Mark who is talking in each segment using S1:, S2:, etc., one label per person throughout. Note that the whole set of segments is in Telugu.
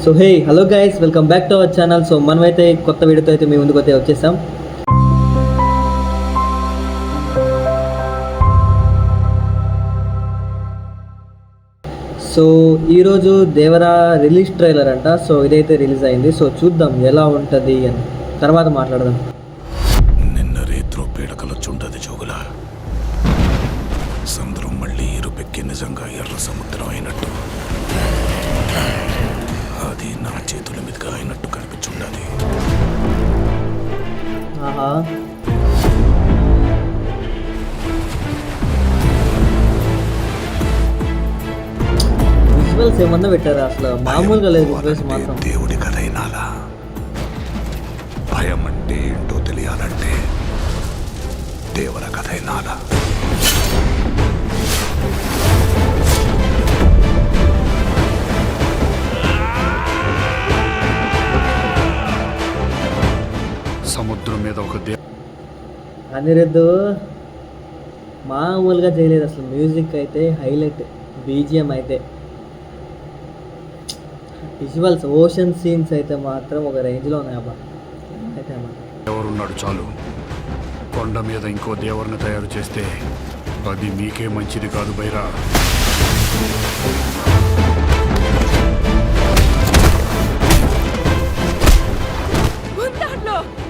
S1: So hey hello guys, welcome back to our channel. So మనమైతే కొత్త వీడియోతో అయితే మీ ముందుకు అయితే వచ్చేసాం. సో ఈరోజు దేవరా రిలీజ్ ట్రైలర్ అంట. సో ఇదైతే రిలీజ్ అయింది. సో చూద్దాం ఎలా ఉంటుంది అని తర్వాత మాట్లాడదాం.
S2: నిన్న రేత్రో పీడకలొచ్చుంటది జోగుల. సముద్రం మళ్ళీ ఇరుపెక్కి నిజంగా ఎర్ర సముద్రం అయినట్టు, అది నా చేతుల మీదుగా అయినట్టు కనిపించుండది.
S1: ఆహా, విజువల్స్ ఏమన్నా పెట్టారా? అసలు మామూలుగా లేదు విజువల్స్ మాత్రం.
S2: దేవుడి కథ అయినాలా? భయం అంటే ఏంటో తెలియాలంటే దేవర కథ అయినాలా? సముద్రం మీద ఒక
S1: అనిరుద్ధు మామూలుగా చేయలేదు అసలు. మ్యూజిక్ అయితే హైలైట్, బీజిఎం అయితే, విజువల్స్, ఓషన్ సీన్స్ అయితే మాత్రం ఒక రేంజ్లో ఉన్నాయి. అబ్బా అయితే
S2: ఎవరున్నాడు చాలు. కొండ మీద ఇంకో దేవుడిని తయారు చేస్తే అది మీకే మంచిది కాదు బైరా.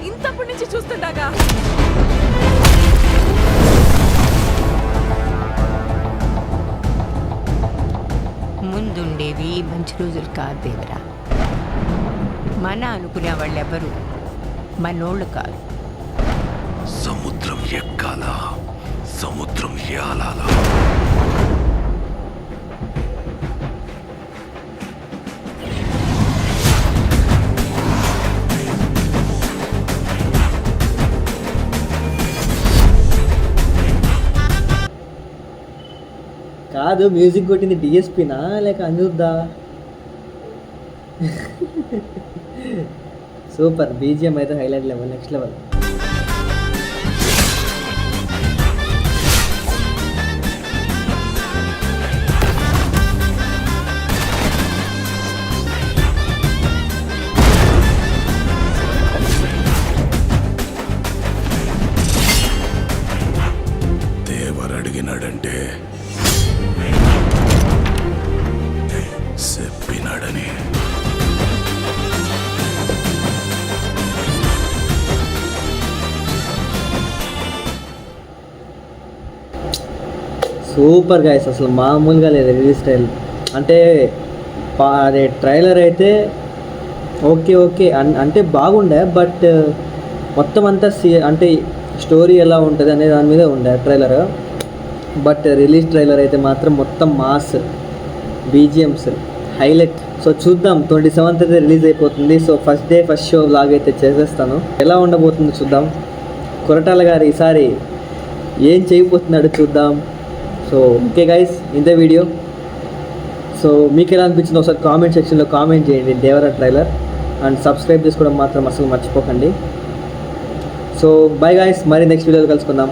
S3: ఇంతప్పటి నుంచి చూస్తుండగా
S4: ముందుండేవి మంచి రోజులు కాదు దేవరా. మన అనుకునే వాళ్ళెవరు మనోళ్ళు కాదు.
S2: సముద్రం ఎక్కాల, సముద్రం ఏలాలా.
S1: కాదు, మ్యూజిక్ కొట్టింది డిఎస్పీనా లేక అనిరుద్దా? సూపర్, బీజిఎం అయితే హైలైట్ లెవెల్, నెక్స్ట్ లెవెల్.
S2: దేవర్ అడిగినాడంటే చెప్పినాడని.
S1: సూపర్ గైస్, అసలు మామూలుగా లేదు రిలీజ్ స్టైల్ అంటే. అదే ట్రైలర్ అయితే ఓకే ఓకే అంటే బాగుండే, బట్ మొత్తం అంతా అంటే స్టోరీ ఎలా ఉంటుంది అనే దాని మీద ఉండే ట్రైలర్. బట్ రిలీజ్ ట్రైలర్ అయితే మాత్రం మొత్తం మాస్, బీజిఎమ్స్ హైలైట్. సో చూద్దాం, 27th అయితే రిలీజ్ అయిపోతుంది. So first day first show లాగా అయితే చేసేస్తాను. ఎలా ఉండబోతుందో చూద్దాం. కొరటాల గారు ఈసారి ఏం చేయబోతున్నాడు చూద్దాం. సో ఓకే గైస్, ఇంతే వీడియో. సో మీకు ఎలా అనిపించిందో ఒకసారి కామెంట్ సెక్షన్లో కామెంట్ చేయండి దేవరా ట్రైలర్. అండ్ సబ్స్క్రైబ్ చేసుకోవడం మాత్రం అసలు మర్చిపోకండి. సో బై గైస్, మరి నెక్స్ట్ వీడియోలో కలుసుకుందాం.